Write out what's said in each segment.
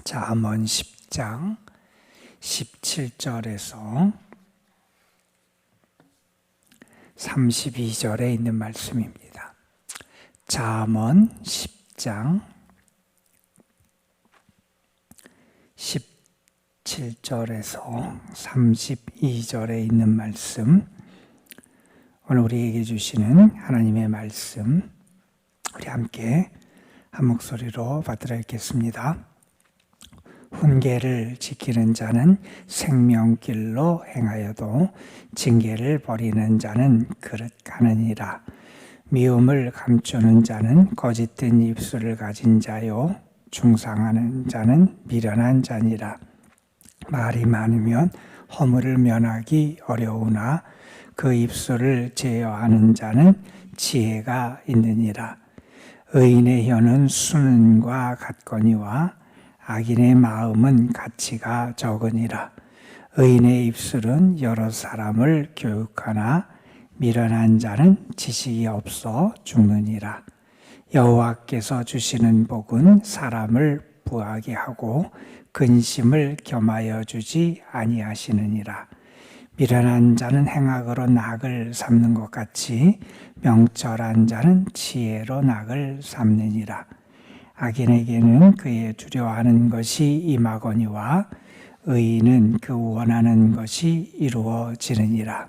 잠언 10장 17절에서 32절에 있는 말씀입니다. 잠언 10장 17절에서 32절에 있는 말씀, 오늘 우리에게 주시는 하나님의 말씀, 우리 함께 한 목소리로 받들어 읽겠습니다. 훈계를 지키는 자는 생명길로 행하여도 징계를 버리는 자는 그릇 가느니라. 미움을 감추는 자는 거짓된 입술을 가진 자요, 중상하는 자는 미련한 자니라. 말이 많으면 허물을 면하기 어려우나 그 입술을 제어하는 자는 지혜가 있느니라. 의인의 혀는 수는과 같거니와 악인의 마음은 가치가 적으니라. 의인의 입술은 여러 사람을 교육하나 미련한 자는 지식이 없어 죽느니라. 여호와께서 주시는 복은 사람을 부하게 하고 근심을 겸하여 주지 아니하시느니라. 미련한 자는 행악으로 낙을 삼는 것 같이 명철한 자는 지혜로 낙을 삼느니라. 악인에게는 그의 두려워하는 것이 임하거니와 의인은 그 원하는 것이 이루어지느니라.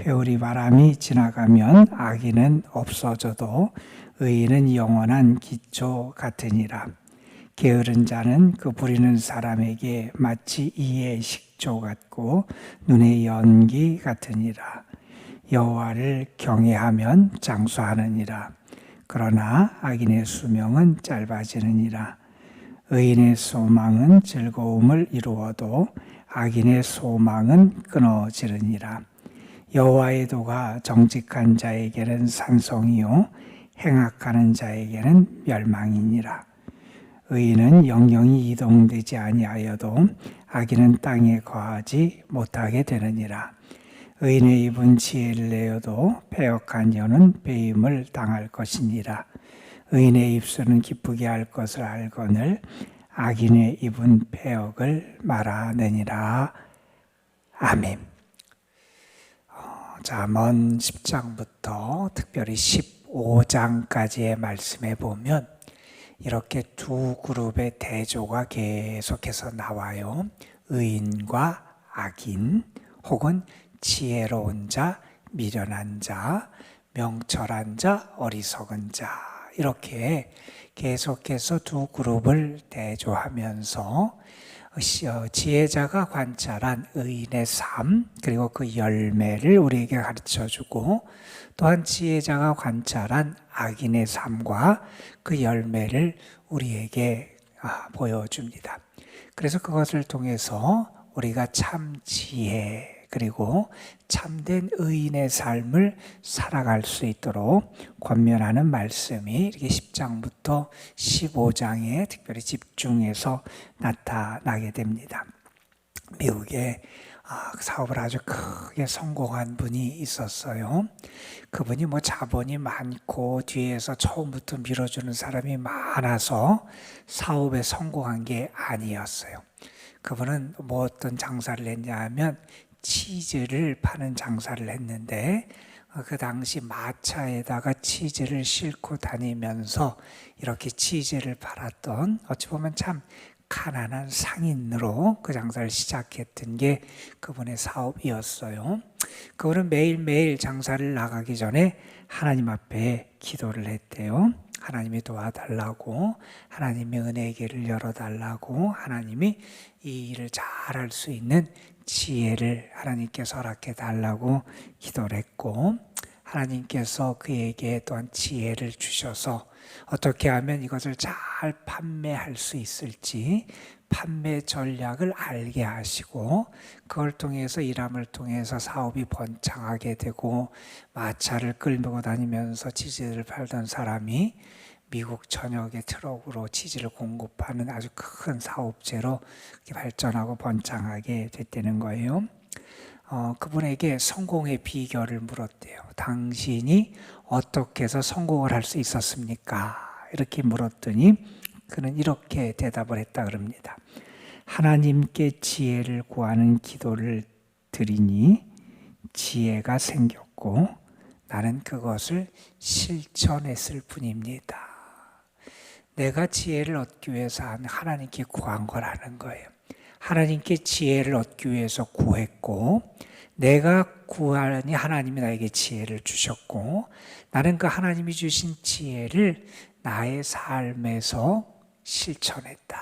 회오리 바람이 지나가면 악인은 없어져도 의인은 영원한 기초 같으니라. 게으른 자는 그 부리는 사람에게 마치 이의 식초 같고 눈의 연기 같으니라. 여호와를 경외하면 장수하느니라. 그러나 악인의 수명은 짧아지느니라. 의인의 소망은 즐거움을 이루어도 악인의 소망은 끊어지느니라. 여호와의 도가 정직한 자에게는 산성이요 행악하는 자에게는 멸망이니라. 의인은 영영이 이동되지 아니하여도 악인은 땅에 거하지 못하게 되느니라. 의인의 입은 지혜를 내어도 패역한 혀는 배임을 당할 것이니라. 의인의 입술은 기쁘게 할 것을 알거늘 악인의 입은 패역을 말하느니라. 아멘. 잠언 10장부터 특별히 15장까지의 말씀에 보면 이렇게 두 그룹의 대조가 계속해서 나와요. 의인과 악인, 혹은 지혜로운 자, 미련한 자, 명철한 자, 어리석은 자, 이렇게 계속해서 두 그룹을 대조하면서 지혜자가 관찰한 의인의 삶, 그리고 그 열매를 우리에게 가르쳐주고, 또한 지혜자가 관찰한 악인의 삶과 그 열매를 우리에게 보여줍니다. 그래서 그것을 통해서 우리가 참 지혜, 그리고 참된 의인의 삶을 살아갈 수 있도록 권면하는 말씀이 이렇게 10장부터 15장에 특별히 집중해서 나타나게 됩니다. 미국에 사업을 아주 크게 성공한 분이 있었어요. 그분이 자본이 많고 뒤에서 처음부터 밀어주는 사람이 많아서 사업에 성공한 게 아니었어요. 그분은 어떤 장사를 했냐 하면 치즈를 파는 장사를 했는데, 그 당시 마차에다가 치즈를 싣고 다니면서 이렇게 치즈를 팔았던, 어찌 보면 참 가난한 상인으로 그 장사를 시작했던 게 그분의 사업이었어요. 그분은 매일매일 장사를 나가기 전에 하나님 앞에 기도를 했대요. 하나님이 도와달라고, 하나님의 은혜의 길을 열어달라고, 하나님이 이 일을 잘할 수 있는 지혜를 하나님께서 허락해 달라고 기도를 했고, 하나님께서 그에게 또한 지혜를 주셔서 어떻게 하면 이것을 잘 판매할 수 있을지 판매 전략을 알게 하시고, 그걸 통해서 일함을 통해서 사업이 번창하게 되고, 마차를 끌고 다니면서 치즈를 팔던 사람이 미국 전역의 트럭으로 치즈를 공급하는 아주 큰 사업체로 발전하고 번창하게 됐다는 거예요. 그분에게 성공의 비결을 물었대요. 당신이 어떻게 해서 성공을 할 수 있었습니까? 이렇게 물었더니 그는 이렇게 대답을 했다 그럽니다. 하나님께 지혜를 구하는 기도를 드리니 지혜가 생겼고 나는 그것을 실천했을 뿐입니다. 내가 지혜를 얻기 위해서 하나님께 구한 거라는 거예요. 하나님께 지혜를 얻기 위해서 구했고 내가 구하니 하나님이 나에게 지혜를 주셨고 나는 그 하나님이 주신 지혜를 나의 삶에서 실천했다.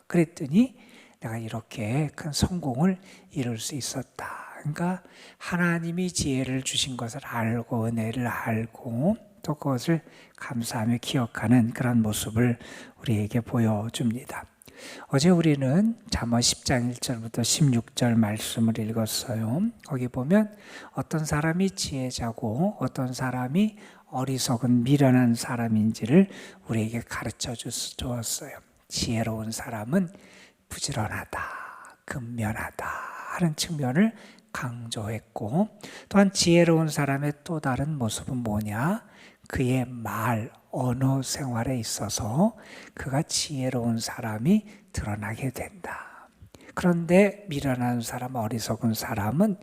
그랬더니 내가 이렇게 큰 성공을 이룰 수 있었다. 그러니까 하나님이 지혜를 주신 것을 알고 은혜를 알고 또 그것을 감사하며 기억하는 그런 모습을 우리에게 보여줍니다. 어제 우리는 잠언 10장 1절부터 16절 말씀을 읽었어요. 거기 보면 어떤 사람이 지혜자고 어떤 사람이 어리석은 미련한 사람인지를 우리에게 가르쳐 주었어요. 지혜로운 사람은 부지런하다, 근면하다 하는 측면을 강조했고 또한 지혜로운 사람의 또 다른 모습은 뭐냐? 그의 말, 언어 생활에 있어서 그가 지혜로운 사람이 드러나게 된다. 그런데 미련한 사람, 어리석은 사람은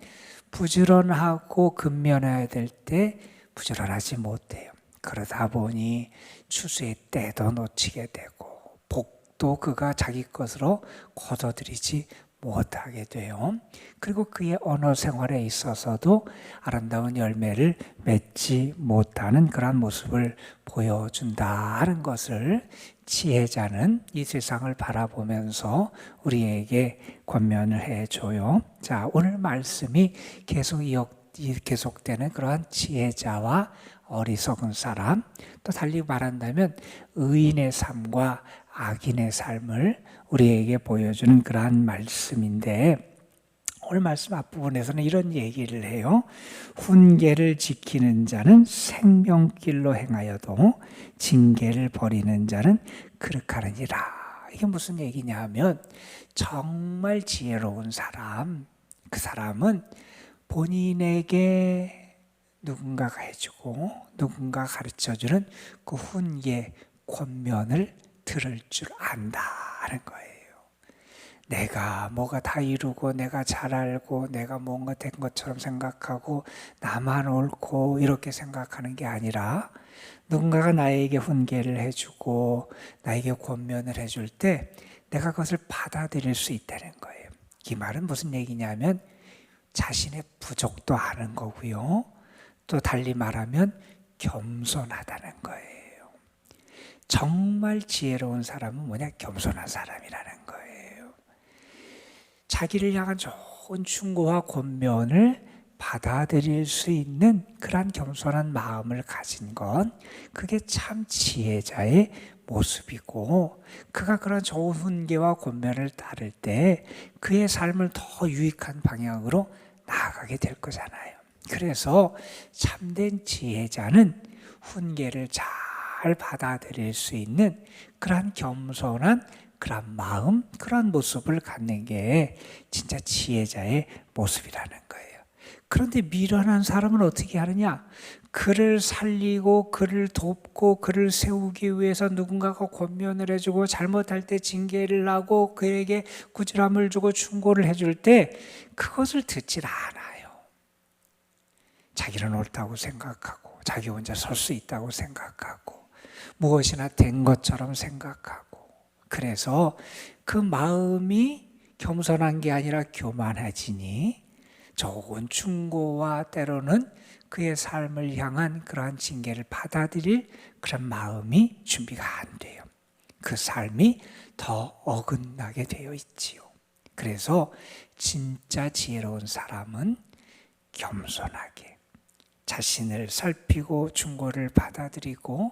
부지런하고 근면해야 될 때 부지런하지 못해요. 그러다 보니 추수의 때도 놓치게 되고 복도 그가 자기 것으로 거둬들이지 못하게 돼요. 그리고 그의 언어 생활에 있어서도 아름다운 열매를 맺지 못하는 그런 모습을 보여준다 하는 것을 지혜자는 이 세상을 바라보면서 우리에게 권면을 해줘요. 자, 오늘 말씀이 계속되는 그러한 지혜자와 어리석은 사람, 또 달리 말한다면 의인의 삶과 악인의 삶을 우리에게 보여주는 그러한 말씀인데 오늘 말씀 앞부분에서는 이런 얘기를 해요. 훈계를 지키는 자는 생명길로 행하여도 징계를 버리는 자는 그릇하느니라. 이게 무슨 얘기냐 하면 정말 지혜로운 사람, 그 사람은 본인에게 누군가가 해주고 누군가 가르쳐주는 그 훈계, 권면을 들을 줄 안다는 거예요. 내가 뭐가 다 이루고 내가 잘 알고 내가 뭔가 된 것처럼 생각하고 나만 옳고 이렇게 생각하는 게 아니라 누군가가 나에게 훈계를 해주고 나에게 권면을 해줄 때 내가 그것을 받아들일 수 있다는 거예요. 이 말은 무슨 얘기냐면 자신의 부족도 아는 거고요. 또 달리 말하면 겸손하다는 거예요. 정말 지혜로운 사람은 뭐냐? 겸손한 사람이라는 거예요. 자기를 향한 좋은 충고와 권면을 받아들일 수 있는 그런 겸손한 마음을 가진 건 그게 참 지혜자의 모습이고 그가 그런 좋은 훈계와 권면을 따를 때 그의 삶을 더 유익한 방향으로 나아가게 될 거잖아요. 그래서 참된 지혜자는 훈계를 잘 받아들일 수 있는 그러한 겸손한 그런 마음, 그런 모습을 갖는 게 진짜 지혜자의 모습이라는 거예요. 그런데 미련한 사람은 어떻게 하느냐? 그를 살리고 그를 돕고 그를 세우기 위해서 누군가가 권면을 해주고 잘못할 때 징계를 하고 그에게 꾸지람을 주고 충고를 해줄 때 그것을 듣질 않아요. 자기는 옳다고 생각하고 자기 혼자 설 수 있다고 생각하고 무엇이나 된 것처럼 생각하고 그래서 그 마음이 겸손한 게 아니라 교만해지니 좋은 충고와 때로는 그의 삶을 향한 그러한 징계를 받아들일 그런 마음이 준비가 안 돼요. 그 삶이 더 어긋나게 되어 있지요. 그래서 진짜 지혜로운 사람은 겸손하게 자신을 살피고 충고를 받아들이고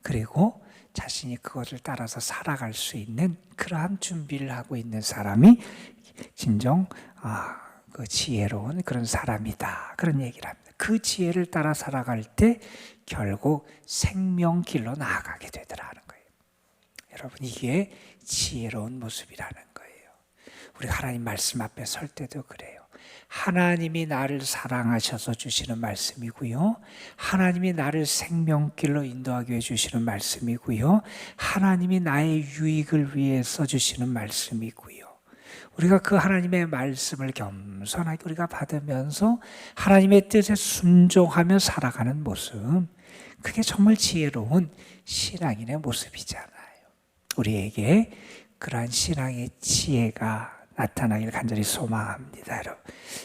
그리고 자신이 그것을 따라서 살아갈 수 있는 그러한 준비를 하고 있는 사람이 진정 그 지혜로운 그런 사람이다. 그런 얘기를 합니다. 그 지혜를 따라 살아갈 때 결국 생명길로 나아가게 되더라는 거예요. 여러분 이게 지혜로운 모습이라는 거예요. 우리 하나님 말씀 앞에 설 때도 그래요. 하나님이 나를 사랑하셔서 주시는 말씀이고요. 하나님이 나를 생명길로 인도하기 위해 주시는 말씀이고요. 하나님이 나의 유익을 위해서 주시는 말씀이고요. 우리가 그 하나님의 말씀을 겸손하게 우리가 받으면서 하나님의 뜻에 순종하며 살아가는 모습, 그게 정말 지혜로운 신앙인의 모습이잖아요. 우리에게 그러한 신앙의 지혜가 나타나길 간절히 소망합니다, 여러분.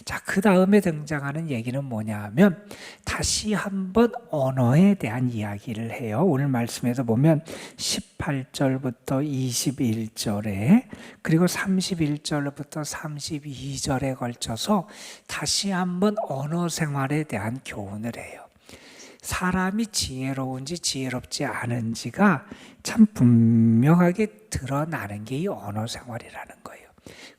자, 그 다음에 등장하는 얘기는 뭐냐 하면 다시 한번 언어에 대한 이야기를 해요. 오늘 말씀에서 보면 18절부터 21절에 그리고 31절부터 32절에 걸쳐서 다시 한번 언어 생활에 대한 교훈을 해요. 사람이 지혜로운지 지혜롭지 않은지가 참 분명하게 드러나는 게 이 언어 생활이라는 거예요.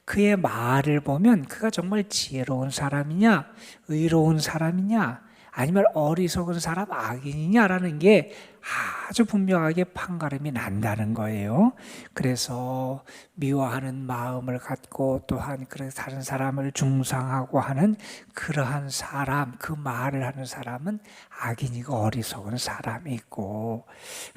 그의 말을 보면 그가 정말 지혜로운 사람이냐, 의로운 사람이냐, 아니면 어리석은 사람, 악인이냐라는 게 아주 분명하게 판가름이 난다는 거예요. 그래서 미워하는 마음을 갖고 또한 다른 사람을 중상하고 하는 그러한 사람, 그 말을 하는 사람은 악인이고 어리석은 사람이 있고,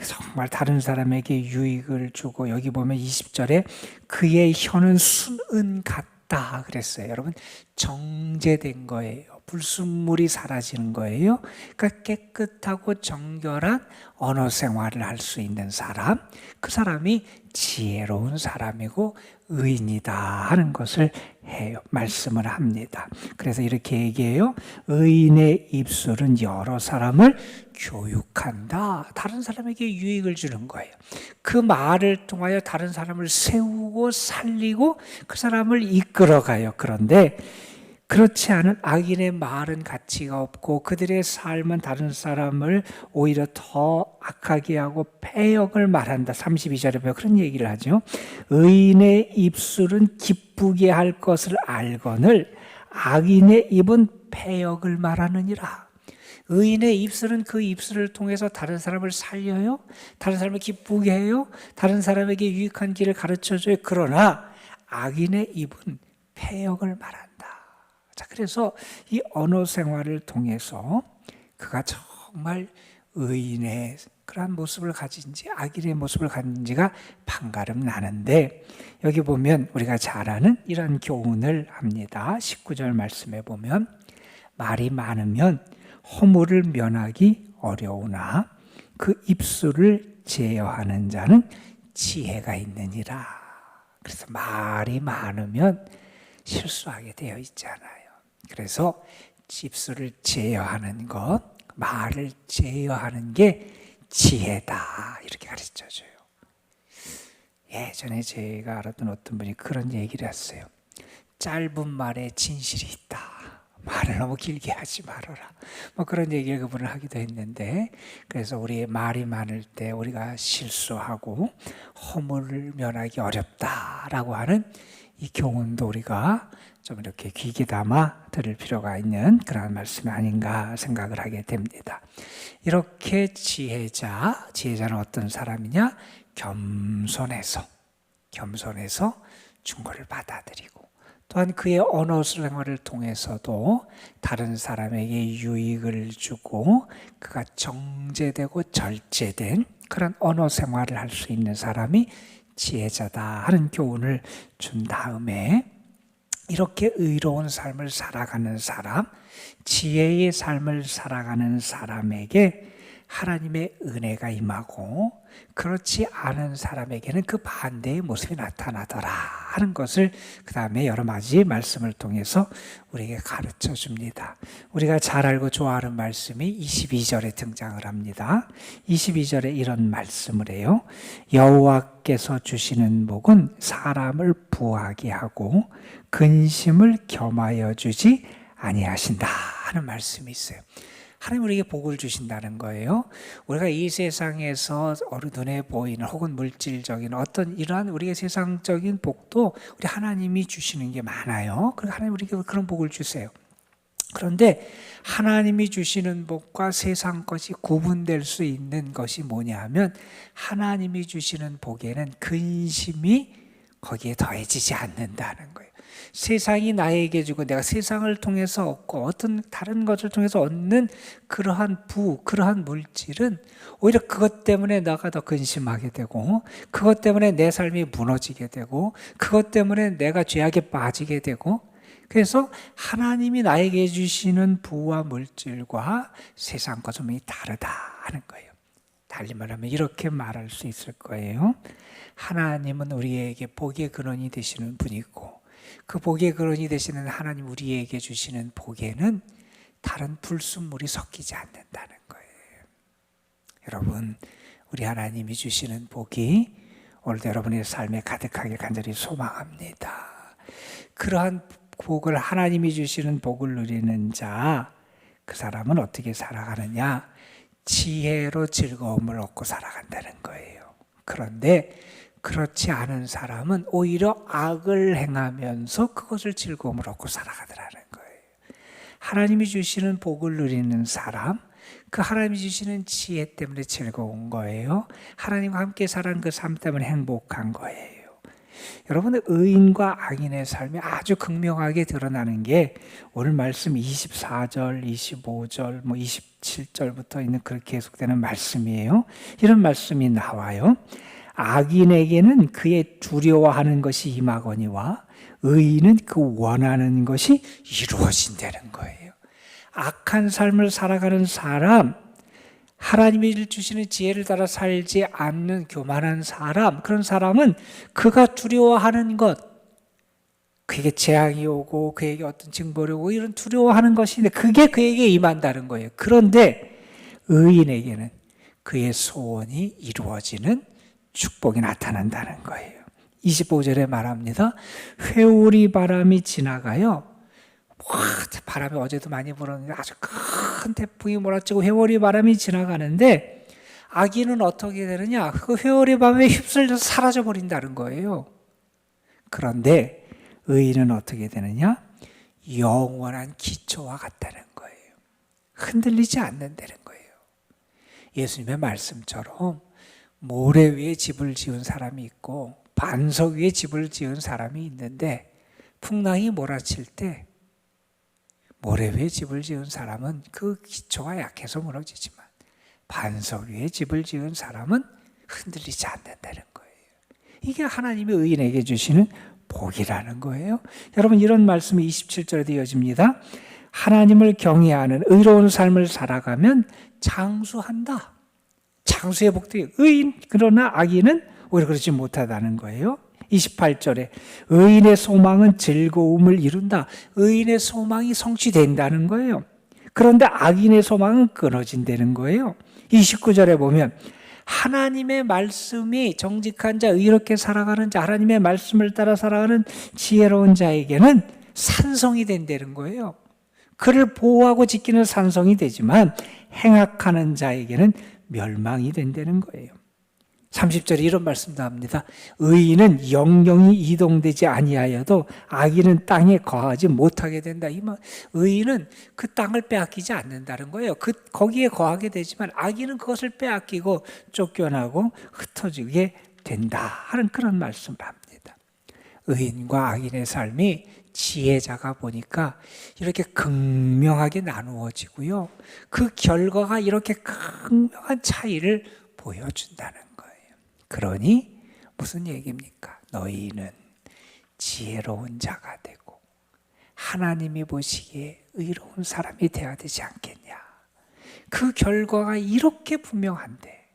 정말 다른 사람에게 유익을 주고, 여기 보면 20절에 그의 혀는 순은 같다 그랬어요. 여러분, 정제된 거예요. 불순물이 사라지는 거예요. 그러니까 깨끗하고 정결한 언어 생활을 할 수 있는 사람, 그 사람이 지혜로운 사람이고 의인이다 하는 것을 해요. 말씀을 합니다. 그래서 이렇게 얘기해요. 의인의 입술은 여러 사람을 교육한다. 다른 사람에게 유익을 주는 거예요. 그 말을 통하여 다른 사람을 세우고 살리고 그 사람을 이끌어가요. 그런데 그렇지 않은 악인의 말은 가치가 없고 그들의 삶은 다른 사람을 오히려 더 악하게 하고 패역을 말한다. 32절에 보면 그런 얘기를 하죠. 의인의 입술은 기쁘게 할 것을 알거늘 악인의 입은 패역을 말하느니라. 의인의 입술은 그 입술을 통해서 다른 사람을 살려요. 다른 사람을 기쁘게 해요. 다른 사람에게 유익한 길을 가르쳐줘요. 그러나 악인의 입은 패역을 말한다. 자, 그래서 이 언어 생활을 통해서 그가 정말 의인의 그러한 모습을 가진지 악인의 모습을 가진지가 판가름 나는데, 여기 보면 우리가 잘 아는 이런 교훈을 합니다. 19절 말씀에 보면 말이 많으면 허물을 면하기 어려우나 그 입술을 제어하는 자는 지혜가 있느니라. 그래서 말이 많으면 실수하게 되어 있잖아요. 그래서 입술을 제어하는 것, 말을 제어하는 게 지혜다 이렇게 가르쳐줘요. 예전에 제가 알았던 어떤 분이 그런 얘기를 했어요. 짧은 말에 진실이 있다. 말을 너무 길게 하지 말아라. 뭐 그런 얘기를 그분을 하기도 했는데, 그래서 우리의 말이 많을 때 우리가 실수하고 허물을 면하기 어렵다라고 하는 이 교훈도 우리가 좀 이렇게 귀에 담아 들을 필요가 있는 그런 말씀이 아닌가 생각을 하게 됩니다. 이렇게 지혜자는 어떤 사람이냐? 겸손해서 충고를 받아들이고, 또한 그의 언어 생활을 통해서도 다른 사람에게 유익을 주고 그가 정제되고 절제된 그런 언어 생활을 할 수 있는 사람이 지혜자다 하는 교훈을 준 다음에, 이렇게 의로운 삶을 살아가는 사람, 지혜의 삶을 살아가는 사람에게 하나님의 은혜가 임하고 그렇지 않은 사람에게는 그 반대의 모습이 나타나더라 하는 것을 그 다음에 여러 가지 말씀을 통해서 우리에게 가르쳐 줍니다. 우리가 잘 알고 좋아하는 말씀이 22절에 등장을 합니다. 22절에 이런 말씀을 해요. 여호와께서 주시는 복은 사람을 부하게 하고 근심을 겸하여 주지 아니하신다 하는 말씀이 있어요. 하나님 우리에게 복을 주신다는 거예요. 우리가 이 세상에서 눈에 보이는 혹은 물질적인 어떤 이러한 우리의 세상적인 복도 우리 하나님이 주시는 게 많아요. 그리고 하나님 우리에게 그런 복을 주세요. 그런데 하나님이 주시는 복과 세상 것이 구분될 수 있는 것이 뭐냐 하면, 하나님이 주시는 복에는 근심이 거기에 더해지지 않는다는 거예요. 세상이 나에게 주고 내가 세상을 통해서 얻고 어떤 다른 것을 통해서 얻는 그러한 그러한 물질은 오히려 그것 때문에 내가 더 근심하게 되고, 그것 때문에 내 삶이 무너지게 되고, 그것 때문에 내가 죄악에 빠지게 되고, 그래서 하나님이 나에게 주시는 부와 물질과 세상 것은 다르다 하는 거예요. 달리 말하면 이렇게 말할 수 있을 거예요. 하나님은 우리에게 복의 근원이 되시는 분이고, 그 복의 근원이 되시는 하나님 우리에게 주시는 복에는 다른 불순물이 섞이지 않는다는 거예요. 여러분, 우리 하나님이 주시는 복이 오늘도 여러분의 삶에 가득하길 간절히 소망합니다. 그러한 복을, 하나님이 주시는 복을 누리는 자, 그 사람은 어떻게 살아가느냐? 지혜로 즐거움을 얻고 살아간다는 거예요. 그런데 그렇지 않은 사람은 오히려 악을 행하면서 그것을 즐거움을 얻고 살아가더라는 거예요. 하나님이 주시는 복을 누리는 사람, 그 하나님이 주시는 지혜 때문에 즐거운 거예요. 하나님과 함께 살아가는 그 삶 때문에 행복한 거예요. 여러분의 의인과 악인의 삶이 아주 극명하게 드러나는 게 오늘 말씀 24절, 25절, 27절부터 있는 그렇게 계속되는 말씀이에요. 이런 말씀이 나와요. 악인에게는 그의 두려워하는 것이 임하거니와 의인은 그 원하는 것이 이루어진다는 거예요. 악한 삶을 살아가는 사람, 하나님이 주시는 지혜를 따라 살지 않는 교만한 사람, 그런 사람은 그가 두려워하는 것, 그에게 재앙이 오고 그에게 어떤 징벌이 오고 이런 두려워하는 것인데 그게 그에게 임한다는 거예요. 그런데 의인에게는 그의 소원이 이루어지는 축복이 나타난다는 거예요. 25절에 말합니다. 회오리 바람이 지나가요. 바람이 어제도 많이 불었는데 아주 큰 태풍이 몰아치고 회오리 바람이 지나가는데 악인은 어떻게 되느냐? 그 회오리 바람에 휩쓸려서 사라져 버린다는 거예요. 그런데 의인은 어떻게 되느냐? 영원한 기초와 같다는 거예요. 흔들리지 않는다는 거예요. 예수님의 말씀처럼 모래 위에 집을 지은 사람이 있고 반석 위에 집을 지은 사람이 있는데 풍랑이 몰아칠 때 모래 위에 집을 지은 사람은 그 기초가 약해서 무너지지만 반석 위에 집을 지은 사람은 흔들리지 않는다는 거예요. 이게 하나님이 의인에게 주시는 복이라는 거예요. 여러분, 이런 말씀이 27절에 이어집니다. 하나님을 경외하는 의로운 삶을 살아가면 장수한다. 장수의 복도 의인, 그러나 악인은 오히려 그렇지 못하다는 거예요. 28절에 의인의 소망은 즐거움을 이룬다. 의인의 소망이 성취된다는 거예요. 그런데 악인의 소망은 끊어진다는 거예요. 29절에 보면 하나님의 말씀이 정직한 자, 의롭게 살아가는 자, 하나님의 말씀을 따라 살아가는 지혜로운 자에게는 산성이 된다는 거예요. 그를 보호하고 지키는 산성이 되지만 행악하는 자에게는 멸망이 된다는 거예요. 30절에 이런 말씀도 합니다. 의인은 영영이 이동되지 아니하여도 악인은 땅에 거하지 못하게 된다. 의인은 그 땅을 빼앗기지 않는다는 거예요. 거기에 거하게 되지만 악인은 그것을 빼앗기고 쫓겨나고 흩어지게 된다 하는 그런 말씀을 합니다. 의인과 악인의 삶이 지혜자가 보니까 이렇게 극명하게 나누어지고요. 그 결과가 이렇게 극명한 차이를 보여준다는 거예요. 그러니 무슨 얘기입니까? 너희는 지혜로운 자가 되고 하나님이 보시기에 의로운 사람이 되어야 되지 않겠냐. 그 결과가 이렇게 분명한데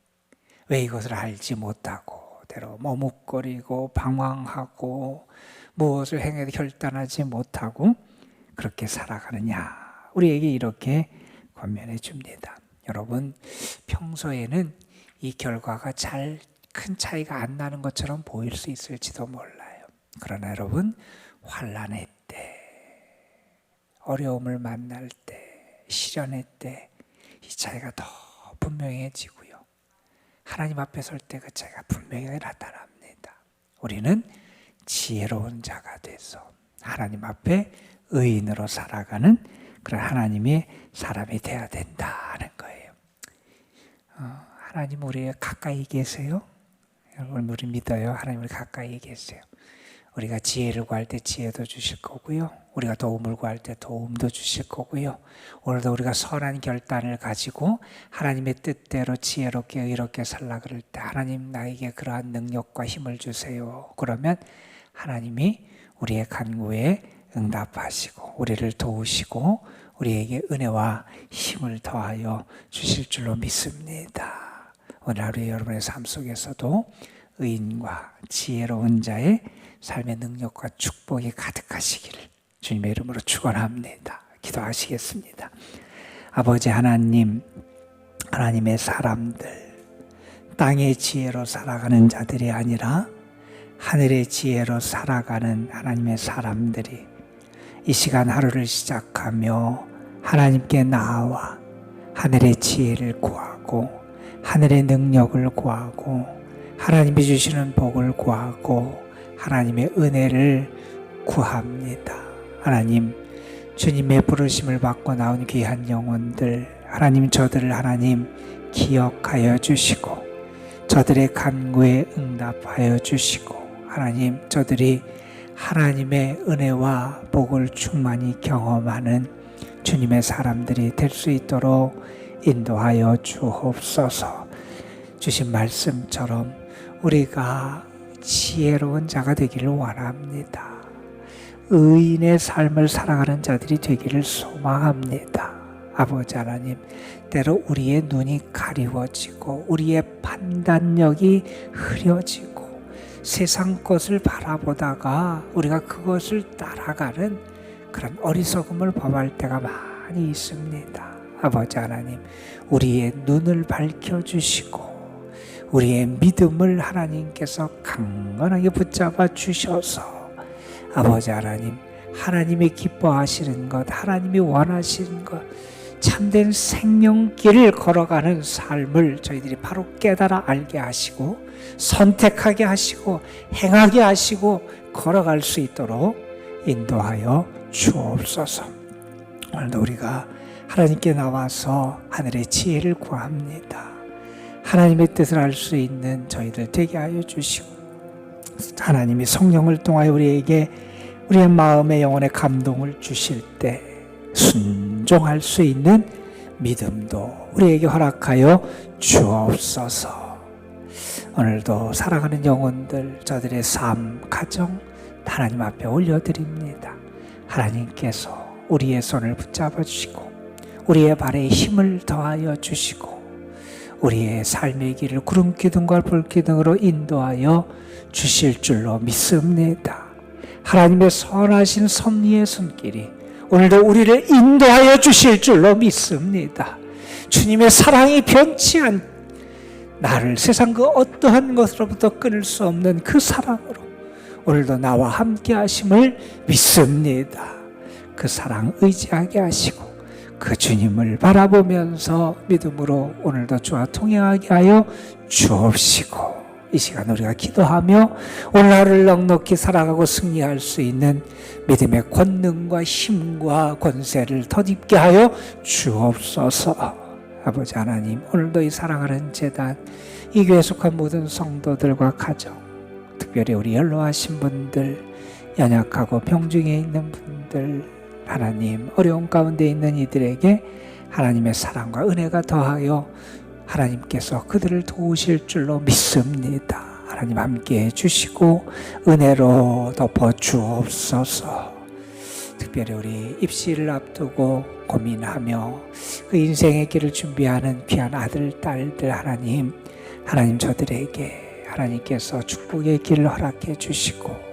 왜 이것을 알지 못하고 대로 머뭇거리고 방황하고 무엇을 행해도 결단하지 못하고 그렇게 살아가느냐. 우리에게 이렇게 권면해 줍니다. 여러분, 평소에는 이 결과가 큰 차이가 안 나는 것처럼 보일 수 있을지도 몰라요. 그러나 여러분, 환난의 때, 어려움을 만날 때, 시련의 때 이 차이가 더 분명해지고요. 하나님 앞에 설 때 그 차이가 분명히 나타납니다. 우리는 지혜로운 자가 돼서 하나님 앞에 의인으로 살아가는 그런 하나님의 사람이 되어야 된다는 거예요. 하나님 우리 가까이 계세요? 여러분, 우리 믿어요. 하나님 우리 가까이 계세요. 우리가 지혜를 구할 때 지혜도 주실 거고요. 우리가 도움을 구할 때 도움도 주실 거고요. 오늘도 우리가 선한 결단을 가지고 하나님의 뜻대로 지혜롭게 의롭게 살라 그럴 때 하나님 나에게 그러한 능력과 힘을 주세요. 그러면 하나님이 우리의 간구에 응답하시고 우리를 도우시고 우리에게 은혜와 힘을 더하여 주실 줄로 믿습니다. 오늘 하루에 여러분의 삶 속에서도 의인과 지혜로운 자의 삶의 능력과 축복이 가득하시기를 주님의 이름으로 축원합니다. 기도하시겠습니다. 아버지 하나님, 하나님의 사람들, 땅의 지혜로 살아가는 자들이 아니라 하늘의 지혜로 살아가는 하나님의 사람들이 이 시간 하루를 시작하며 하나님께 나아와 하늘의 지혜를 구하고 하늘의 능력을 구하고 하나님이 주시는 복을 구하고 하나님의 은혜를 구합니다. 하나님, 주님의 부르심을 받고 나온 귀한 영혼들, 하나님 저들을 하나님 기억하여 주시고 저들의 간구에 응답하여 주시고 하나님 저들이 하나님의 은혜와 복을 충만히 경험하는 주님의 사람들이 될 수 있도록 인도하여 주옵소서. 주신 말씀처럼 우리가 지혜로운 자가 되기를 원합니다. 의인의 삶을 살아가는 자들이 되기를 소망합니다. 아버지 하나님, 때로 우리의 눈이 가리워지고 우리의 판단력이 흐려지고 세상 것을 바라보다가 우리가 그것을 따라가는 그런 어리석음을 범할 때가 많이 있습니다. 아버지 하나님, 우리의 눈을 밝혀주시고 우리의 믿음을 하나님께서 강건하게 붙잡아 주셔서 아버지 하나님, 하나님이 기뻐하시는 것, 하나님이 원하시는 것, 참된 생명길을 걸어가는 삶을 저희들이 바로 깨달아 알게 하시고 선택하게 하시고 행하게 하시고 걸어갈 수 있도록 인도하여 주옵소서. 오늘도 우리가 하나님께 나와서 하늘의 지혜를 구합니다. 하나님의 뜻을 알 수 있는 저희들 되게 하여 주시고 하나님이 성령을 통하여 우리에게 우리의 마음의 영혼의 감동을 주실 때 순종할 수 있는 믿음도 우리에게 허락하여 주옵소서. 오늘도 살아가는 영혼들, 저들의 삶, 가정 하나님 앞에 올려드립니다. 하나님께서 우리의 손을 붙잡아 주시고 우리의 발에 힘을 더하여 주시고 우리의 삶의 길을 구름기둥과 불기둥으로 인도하여 주실 줄로 믿습니다. 하나님의 선하신 섭리의 손길이 오늘도 우리를 인도하여 주실 줄로 믿습니다. 주님의 사랑이 변치 않 나를 세상 그 어떠한 것으로부터 끊을 수 없는 그 사랑으로 오늘도 나와 함께 하심을 믿습니다. 그 사랑 의지하게 하시고 그 주님을 바라보면서 믿음으로 오늘도 주와 동행하게 하여 주옵시고 이 시간 우리가 기도하며 오늘 하루를 넉넉히 살아가고 승리할 수 있는 믿음의 권능과 힘과 권세를 덧입게 하여 주옵소서. 아버지 하나님, 오늘도 이 사랑하는 제단, 이 교회에 속한 모든 성도들과 가정, 특별히 우리 연로하신 분들, 연약하고 병중에 있는 분들, 하나님 어려운 가운데 있는 이들에게 하나님의 사랑과 은혜가 더하여 하나님께서 그들을 도우실 줄로 믿습니다. 하나님 함께해 주시고 은혜로 덮어 주옵소서. 특별히 우리 입시를 앞두고 고민하며 그 인생의 길을 준비하는 귀한 아들, 딸들 하나님 저들에게 하나님께서 축복의 길을 허락해 주시고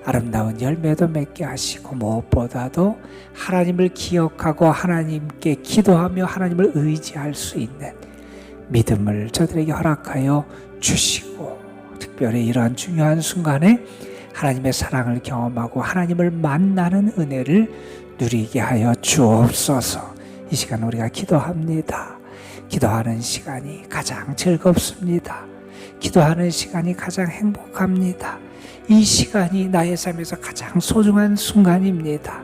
아름다운 열매도 맺게 하시고 무엇보다도 하나님을 기억하고 하나님께 기도하며 하나님을 의지할 수 있는 믿음을 저들에게 허락하여 주시고 특별히 이러한 중요한 순간에 하나님의 사랑을 경험하고 하나님을 만나는 은혜를 누리게 하여 주옵소서. 이 시간 우리가 기도합니다. 기도하는 시간이 가장 즐겁습니다. 기도하는 시간이 가장 행복합니다. 이 시간이 나의 삶에서 가장 소중한 순간입니다.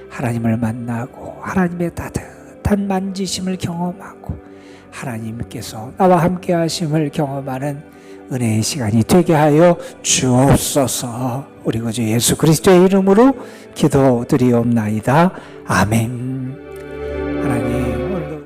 하나님을 만나고 하나님의 따뜻한 만지심을 경험하고 하나님께서 나와 함께 하심을 경험하는 은혜의 시간이 되게 하여 주옵소서. 우리 구주 예수 그리스도의 이름으로 기도드리옵나이다. 아멘.